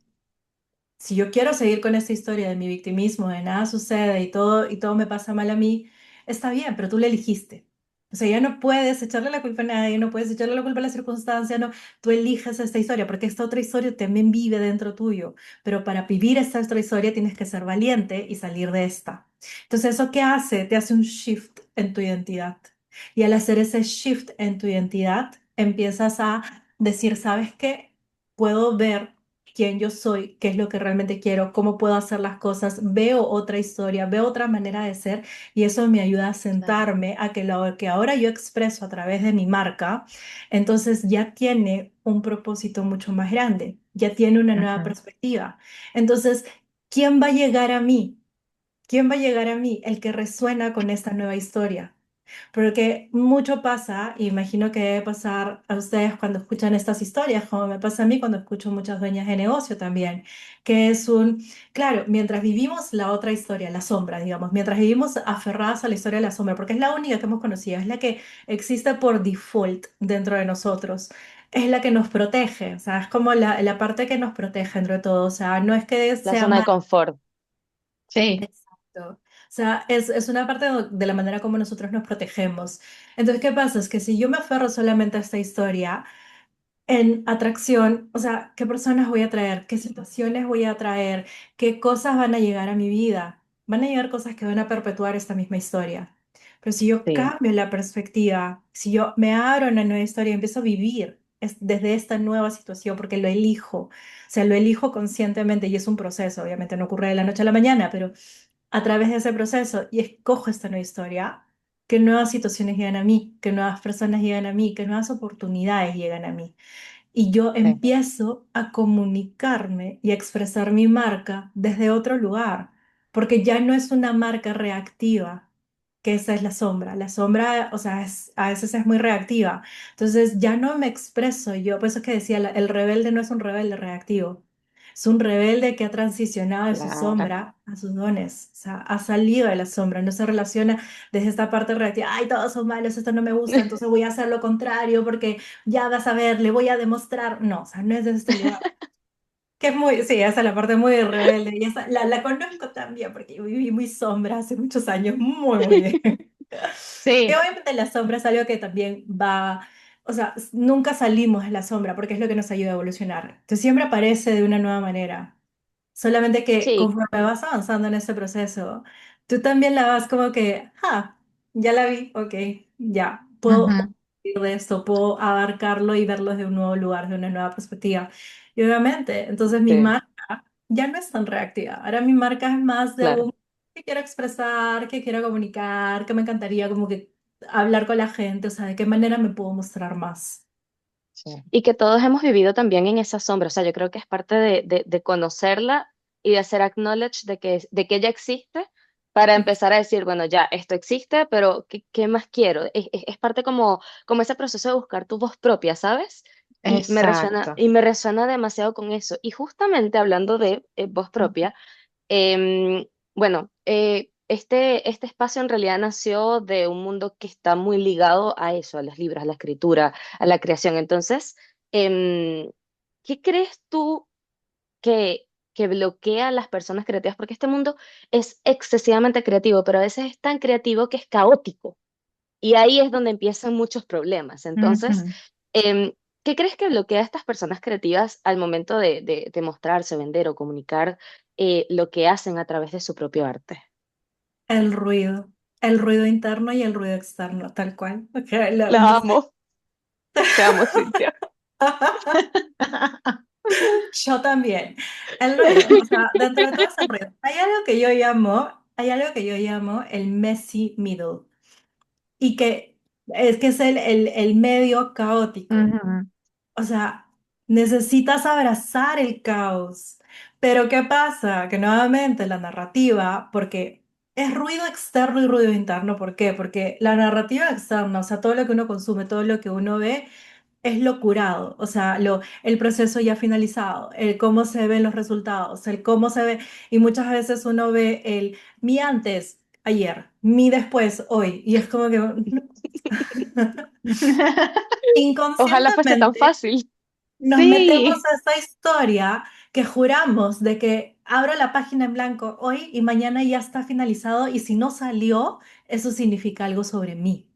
Si yo quiero seguir con esta historia de mi victimismo, de nada sucede y todo me pasa mal a mí, está bien, pero tú le elegiste. O sea, ya no puedes echarle la culpa a nadie, no puedes echarle la culpa a la circunstancia, no, tú eliges esta historia, porque esta otra historia también vive dentro tuyo, pero para vivir esta otra historia tienes que ser valiente y salir de esta. Entonces, ¿eso qué hace? Te hace un shift en tu identidad. Y al hacer ese shift en tu identidad, empiezas a decir, ¿sabes qué? Puedo ver quién yo soy, qué es lo que realmente quiero, cómo puedo hacer las cosas, veo otra historia, veo otra manera de ser y eso me ayuda a Claro. sentarme a que lo que ahora yo expreso a través de mi marca, entonces ya tiene un propósito mucho más grande, ya tiene una nueva Ujú. perspectiva. Entonces, ¿quién va a llegar a mí? ¿Quién va a llegar a mí? El que resuena con esta nueva historia. Porque mucho pasa, y imagino que debe pasar a ustedes cuando escuchan estas historias, como me pasa a mí cuando escucho muchas dueñas de negocio también, que es claro, mientras vivimos la otra historia, la sombra, digamos, mientras vivimos aferradas a la historia de la sombra, porque es la única que hemos conocido, es la que existe por default dentro de nosotros. Es la que nos protege, o sea, es como la parte que nos protege entre todo, o sea, no es que La sea zona de mala. confort. Sí. Exacto. O sea, es una parte de la manera como nosotros nos protegemos. Entonces, ¿qué pasa? Es que si yo me aferro solamente a esta historia, en atracción, o sea, ¿qué personas voy a traer? ¿Qué situaciones voy a traer? ¿Qué cosas van a llegar a mi vida? Van a llegar cosas que van a perpetuar esta misma historia. Pero si yo Sí, cambio la perspectiva, si yo me abro a una nueva historia y empiezo a vivir desde esta nueva situación, porque lo elijo, o sea, lo elijo conscientemente y es un proceso, obviamente no ocurre de la noche a la mañana, pero a través de ese proceso y escojo esta nueva historia, que nuevas situaciones llegan a mí, que nuevas personas llegan a mí, que nuevas oportunidades llegan a mí y yo Sí. empiezo a comunicarme y a expresar mi marca desde otro lugar, porque ya no es una marca reactiva, que esa es la sombra. La sombra, o sea, a veces es muy reactiva. Entonces ya no me expreso yo, por eso es que decía, el rebelde no es un rebelde reactivo. Es un rebelde que ha transicionado de su claro. sombra a sus dones, o sea, ha salido de la sombra, no se relaciona desde esta parte reactiva, ay, todos son malos, esto no me gusta, entonces voy a hacer lo contrario porque ya vas a ver, le voy a demostrar. No, o sea, no es desde este lugar. Que es muy, sí, esa es la parte muy rebelde. Y esa, la conozco también porque yo viví muy sombra hace muchos años, muy, muy bien. Y Sí. obviamente la sombra es algo que también va, o sea, nunca salimos de la sombra porque es lo que nos ayuda a evolucionar. Entonces siempre aparece de una nueva manera. Solamente que Sí, conforme vas avanzando en este proceso, tú también la vas como que, ah, ya la vi, ok, ya, puedo Ujú. ir de esto, puedo abarcarlo y verlo desde un nuevo lugar, de una nueva perspectiva. Y obviamente, entonces mi sí, marca ya no es tan reactiva. Ahora mi marca es más de claro. un que quiero expresar, que quiero comunicar, que me encantaría como que hablar con la gente, o sea, de qué manera me puedo mostrar más. Sí. Y que todos hemos vivido también en esa sombra. O sea, yo creo que es parte de conocerla y de hacer acknowledge de que ella existe para empezar a decir, bueno, ya, esto existe, pero ¿qué más quiero? Es parte como ese proceso de buscar tu voz propia, ¿sabes? Exacto. Y me resuena demasiado con eso. Y justamente hablando de voz propia, bueno, este espacio en realidad nació de un mundo que está muy ligado a eso, a los libros, a la escritura, a la creación. Entonces, em, ¿qué crees tú que bloquea a las personas creativas? Porque este mundo es excesivamente creativo, pero a veces es tan creativo que es caótico. Y ahí es donde empiezan muchos problemas. Entonces, Ujú. em, ¿qué crees que bloquea a estas personas creativas al momento de mostrarse, vender o comunicar lo que hacen a través de su propio arte? El ruido interno y el ruido externo, tal cual. Ok, La amo, te amo, Cintia. Yo también. El ruido, o sea, dentro de todo ese ruido, hay algo que yo llamo el messy middle, y que es el medio caótico. Ujú. O sea, necesitas abrazar el caos. Pero ¿qué pasa? Que nuevamente la narrativa, porque es ruido externo y ruido interno, ¿por qué? Porque la narrativa externa, o sea, todo lo que uno consume, todo lo que uno ve, es lo curado, o sea, el proceso ya finalizado, el cómo se ven los resultados, el cómo se ve, y muchas veces uno ve el mi antes, ayer, mi después, hoy, y es como que Ojalá fuese tan inconscientemente fácil. nos metemos Sí. a esta historia que juramos de que abro la página en blanco hoy y mañana ya está finalizado y si no salió, eso significa algo sobre mí.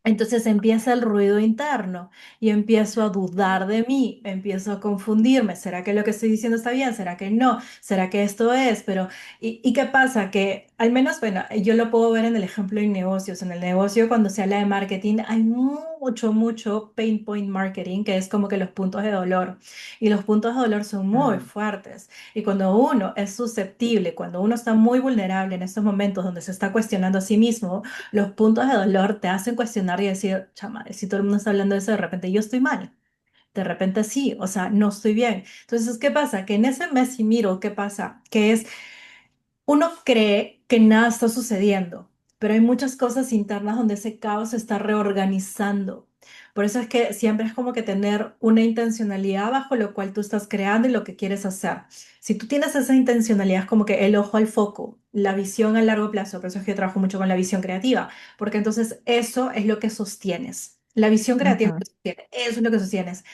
Entonces empieza el ruido interno y empiezo a dudar de mí, empiezo a confundirme. ¿Será que lo que estoy diciendo está bien? ¿Será que no? ¿Será que esto es? Pero, ¿y qué pasa? Que al menos, bueno, yo lo puedo ver en el ejemplo de negocios. En el negocio, cuando se habla de marketing, hay mucho pain point marketing, que es como que los puntos de dolor. Y los puntos de dolor son muy Mm, fuertes. Y cuando uno es susceptible, cuando uno está muy vulnerable en estos momentos donde se está cuestionando a sí mismo, los puntos de dolor te hacen cuestionar y decir, chama, si todo el mundo está hablando de eso, de repente yo estoy mal. De repente sí, o sea, no estoy bien. Entonces, ¿qué pasa? Que en ese mes y miro, ¿qué pasa? Que es uno cree que nada está sucediendo, pero hay muchas cosas internas donde ese caos se está reorganizando. Por eso es que siempre es como que tener una intencionalidad bajo lo cual tú estás creando y lo que quieres hacer. Si tú tienes esa intencionalidad, es como que el ojo al foco, la visión a largo plazo. Por eso es que yo trabajo mucho con la visión creativa, porque entonces eso es lo que sostienes. La visión creativa ujú, es lo que sostiene, eso es lo que sostienes.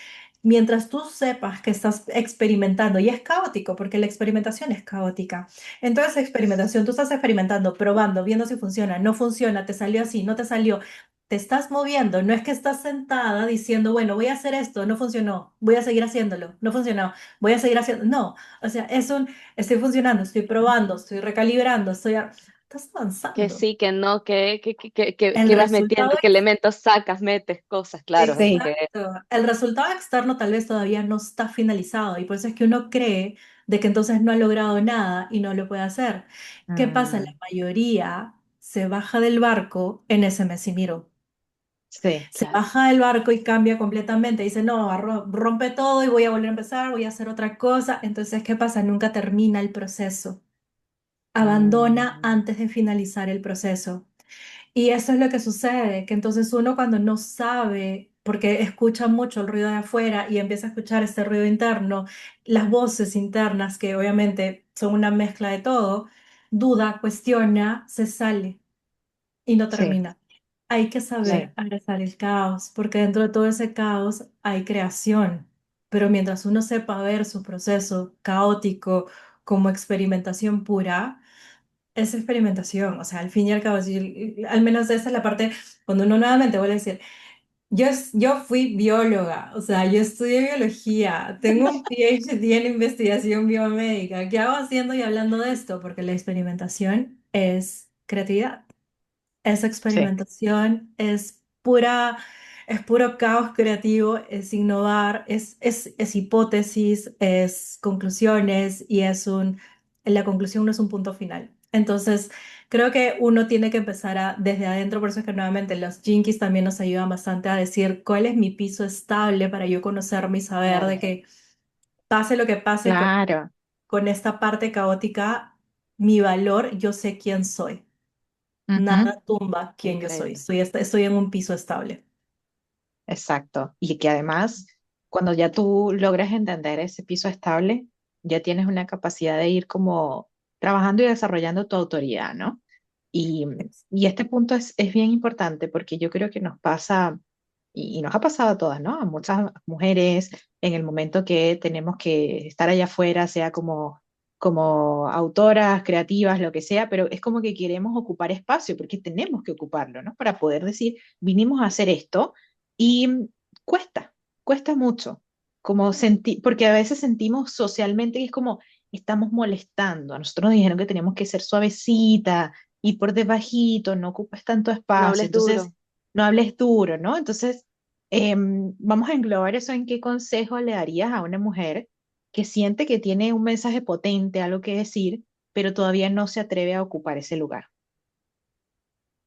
Mientras tú sepas que estás experimentando, y es caótico, porque la experimentación es caótica. Entonces, experimentación, tú estás experimentando, probando, viendo si funciona, no funciona, te salió así, no te salió, te estás moviendo, no es que estás sentada diciendo, bueno, voy a hacer esto, no funcionó, voy a seguir haciéndolo, no funcionó, voy a seguir haciendo, no, o sea, estoy funcionando, estoy probando, estoy recalibrando, estás Que avanzando. sí, que no, El que vas metiendo, resultado qué elementos sacas, metes, cosas, claro, es sí, que Exacto. El resultado externo tal vez todavía no está finalizado y por eso es que uno cree de que entonces no ha logrado nada y no lo puede hacer. ¿Qué pasa? La mm, mayoría se baja del barco en ese mes y miro. sí, Se claro. baja del barco y cambia completamente. Dice, no, rompe todo y voy a volver a empezar, voy a hacer otra cosa. Entonces, ¿qué pasa? Nunca termina el proceso. Abandona mm, antes de finalizar el proceso. Y eso es lo que sucede, que entonces uno cuando no sabe, porque escucha mucho el ruido de afuera y empieza a escuchar este ruido interno, las voces internas, que obviamente son una mezcla de todo, duda, cuestiona, se sale y no sí, termina. Hay que sí, saber abrazar el caos, porque dentro de todo ese caos hay creación. Pero mientras uno sepa ver su proceso caótico como experimentación pura, es experimentación, o sea, al fin y al cabo, al menos esa es la parte, cuando uno nuevamente vuelve a decir, yo fui bióloga, o sea, yo estudié biología, tengo un PhD en investigación biomédica, ¿qué hago haciendo y hablando de esto? Porque la experimentación es creatividad. Esa sí, experimentación es puro caos creativo, es innovar, es hipótesis, es conclusiones y la conclusión no es un punto final. Entonces, creo que uno tiene que empezar desde adentro, por eso es que nuevamente los Jinkies también nos ayudan bastante a decir cuál es mi piso estable para yo conocerme y saber de Claro. que pase lo que pase claro. con esta parte caótica, mi valor, yo sé quién soy. Ujú, Nada tumba quien yo soy. Increíble. Estoy en un piso estable. exacto. Y que además, cuando ya tú logras entender ese piso estable, ya tienes una capacidad de ir como trabajando y desarrollando tu autoridad, ¿no? Y, y este punto es bien importante porque yo creo que nos pasa, y nos ha pasado a todas, ¿no? A muchas mujeres en el momento que tenemos que estar allá afuera, sea como autoras, creativas, lo que sea, pero es como que queremos ocupar espacio porque tenemos que ocuparlo, ¿no? Para poder decir, vinimos a hacer esto y cuesta, cuesta mucho, porque a veces sentimos socialmente que es como estamos molestando. A nosotros nos dijeron que teníamos que ser suavecita y por debajito, no ocupes tanto No espacio, hables entonces duro. no hables duro, ¿no? Entonces, vamos a englobar eso en qué consejo le darías a una mujer que siente que tiene un mensaje potente, algo que decir, pero todavía no se atreve a ocupar ese lugar.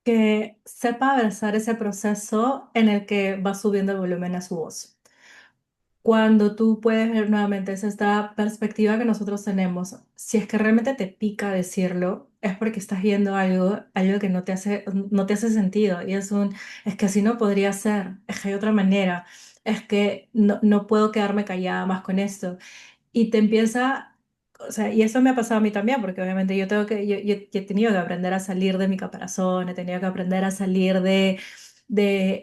Que sepa abrazar ese proceso en el que va subiendo el volumen a su voz. Cuando tú puedes ver nuevamente es esta perspectiva que nosotros tenemos, si es que realmente te pica decirlo, es porque estás viendo algo que no te hace sentido. Y es que así no podría ser, es que hay otra manera, es que no puedo quedarme callada más con esto. Y te empieza, o sea, y eso me ha pasado a mí también, porque obviamente yo he tenido que aprender a salir de mi caparazón, he tenido que aprender a salir de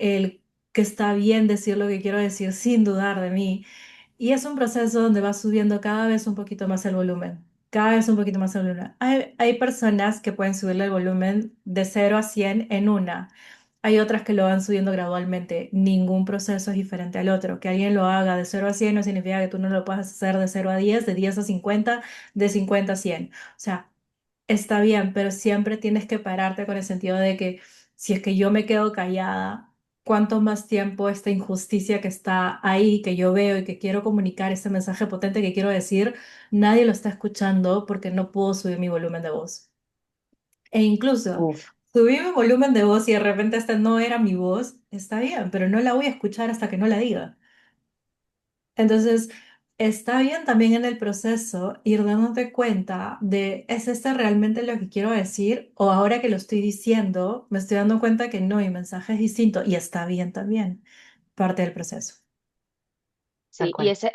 el que está bien decir lo que quiero decir sin dudar de mí. Y es un proceso donde va subiendo cada vez un poquito más el volumen. cada vez un poquito más el volumen. Hay personas que pueden subirle el volumen de 0 a 100 en una. Hay otras que lo van subiendo gradualmente. Ningún proceso es diferente al otro. Que alguien lo haga de 0 a 100 no significa que tú no lo puedas hacer de 0 a 10, de 10 a 50, de 50 a 100. O sea, está bien, pero siempre tienes que pararte con el sentido de que si es que yo me quedo callada, ¿cuánto más tiempo esta injusticia que está ahí, que yo veo y que quiero comunicar, ese mensaje potente que quiero decir, nadie lo está escuchando porque no puedo subir mi volumen de voz? E incluso Uf. subí mi volumen de voz y de repente esta no era mi voz, está bien, pero no la voy a escuchar hasta que no la diga. Entonces, está bien también en el proceso ir dándote cuenta de, ¿es este realmente lo que quiero decir? O ahora que lo estoy diciendo, me estoy dando cuenta que no, mi mensaje es distinto y está bien también, parte del proceso. Tal Sí, y cual. ese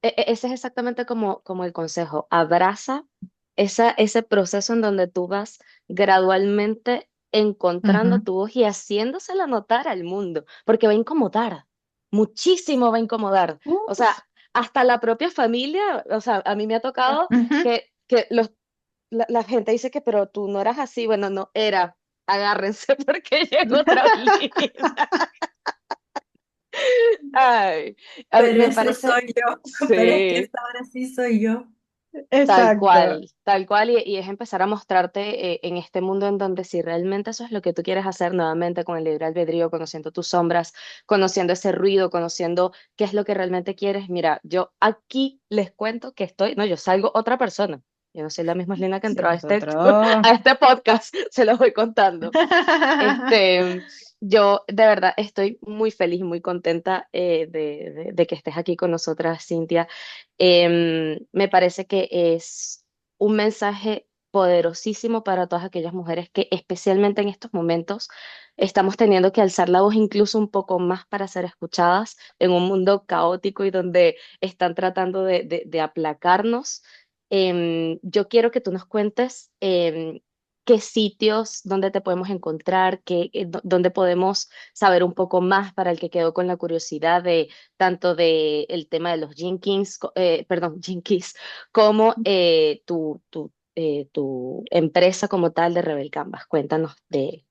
es exactamente como el consejo. Abraza ese proceso en donde tú vas gradualmente encontrando Ujú. tu voz y haciéndosela notar al mundo, porque va a incomodar, muchísimo va a incomodar. O sea, Uf. hasta la propia familia, o sea, a mí me ha tocado Ujú. que la gente dice que, pero tú no eras así, bueno, no, era, agárrense porque llegó otra Lisa. Ay, Pero me ese parece, soy yo, pero es que sí. esta ahora sí soy yo. Exacto. Tal cual, y es empezar a mostrarte en este mundo en donde si realmente eso es lo que tú quieres hacer nuevamente con el libre albedrío, conociendo tus sombras, conociendo ese ruido, conociendo qué es lo que realmente quieres. Mira, yo aquí les cuento que estoy, no, yo salgo otra persona. Yo no soy la misma Lina que Sí, entró a este, nosotros. a este podcast, se los voy contando. Este, yo de verdad estoy muy feliz y muy contenta de que estés aquí con nosotras, Cintia. Me parece que es un mensaje poderosísimo para todas aquellas mujeres que especialmente en estos momentos estamos teniendo que alzar la voz incluso un poco más para ser escuchadas en un mundo caótico y donde están tratando de aplacarnos. Yo quiero que tú nos cuentes qué sitios, dónde te podemos encontrar, dónde podemos saber un poco más para el que quedó con la curiosidad de tanto de el tema de los Jenkins, perdón, Jinkies, como tu empresa como tal de Rebel Canvas. Cuéntanos de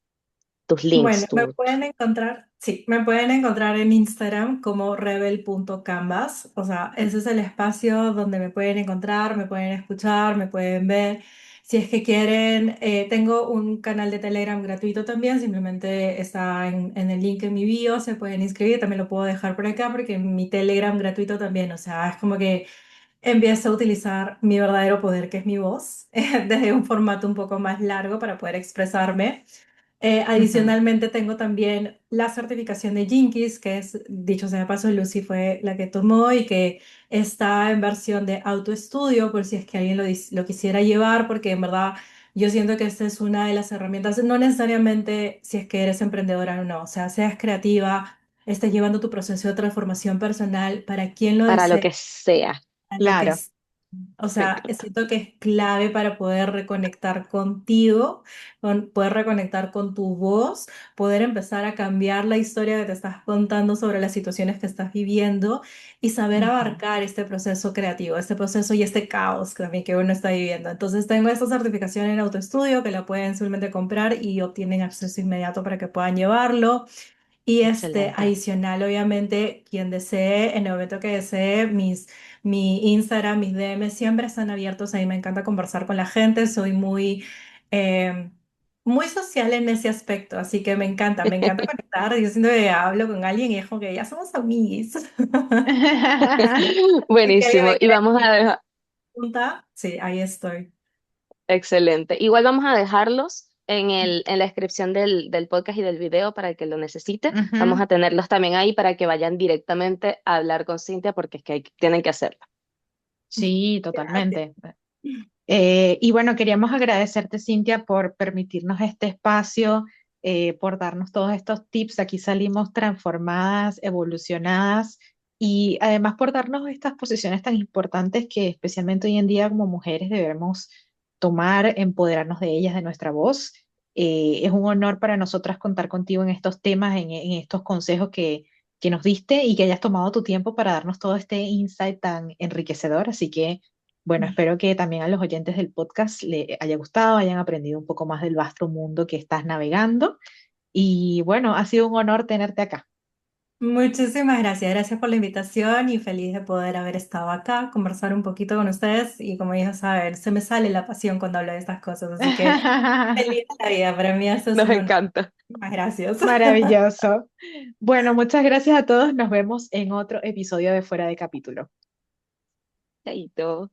tus Bueno, links, me pueden encontrar, sí, me pueden encontrar en Instagram como rebel.canvas. O sea, ese es el espacio donde me pueden encontrar, me pueden escuchar, me pueden ver. Si es que quieren, tengo un canal de Telegram gratuito también, simplemente está en el link en mi bio, se pueden inscribir, también lo puedo dejar por acá porque mi Telegram gratuito también, o sea, es como que empiezo a utilizar mi verdadero poder, que es mi voz, desde un formato un poco más largo para poder expresarme. Ujú. Adicionalmente tengo también la certificación de Jinkies, que es, dicho sea de paso, Lucy fue la que tomó y que está en versión de autoestudio por si es que alguien lo quisiera llevar, porque en verdad yo siento que esta es una de las herramientas, no necesariamente si es que eres emprendedora o no, o sea, seas creativa, estés llevando tu proceso de transformación personal para quien lo para lo desee, que sea. a lo que Claro. es. O Me sea, encanta. siento que es clave para poder reconectar contigo, poder reconectar con tu voz, poder empezar a cambiar la historia que te estás contando sobre las situaciones que estás viviendo y saber Ujú. abarcar este proceso creativo, este proceso y este caos que también que uno está viviendo. Entonces tengo esta certificación en autoestudio que la pueden simplemente comprar y obtienen acceso inmediato para que puedan llevarlo. Y Excelente. adicional, obviamente, quien desee, en el momento que desee, mi Instagram, mis DM siempre están abiertos. Ahí me encanta conversar con la gente. Soy eh, muy social en ese aspecto, así que me encanta conectar. Yo siento que hablo con alguien y es como que ya somos amiguis. Si que alguien Buenísimo. me Y quiere vamos a dejar. preguntar, sí, ahí estoy. Excelente. Igual vamos a dejarlos en la descripción del podcast y del video para el que lo necesite. Vamos Ujú. a tenerlos también ahí para que vayan directamente a hablar con Cintia porque es que tienen que hacerlo. Sí, Gracias. totalmente. Y bueno, queríamos agradecerte, Cintia, por permitirnos este espacio, por darnos todos estos tips. Aquí salimos transformadas, evolucionadas y además por darnos estas posiciones tan importantes que especialmente hoy en día como mujeres debemos tomar, empoderarnos de ellas, de nuestra voz. Es un honor para nosotras contar contigo en estos temas, en estos consejos que nos diste y que hayas tomado tu tiempo para darnos todo este insight tan enriquecedor. Así que Bueno, espero que también a los oyentes del podcast le haya gustado, hayan aprendido un poco más del vasto mundo que estás navegando. Y bueno, ha sido un honor tenerte acá. Muchísimas gracias, gracias por la invitación y feliz de poder haber estado acá, conversar un poquito con ustedes y como dijo, saber, se me sale la pasión cuando hablo de estas cosas, así que feliz de la vida, para mí eso es Nos un honor. encanta. Muchas gracias. Maravilloso. Bueno, muchas gracias a todos. Nos vemos en otro episodio de Fuera de Capítulo. Chaito.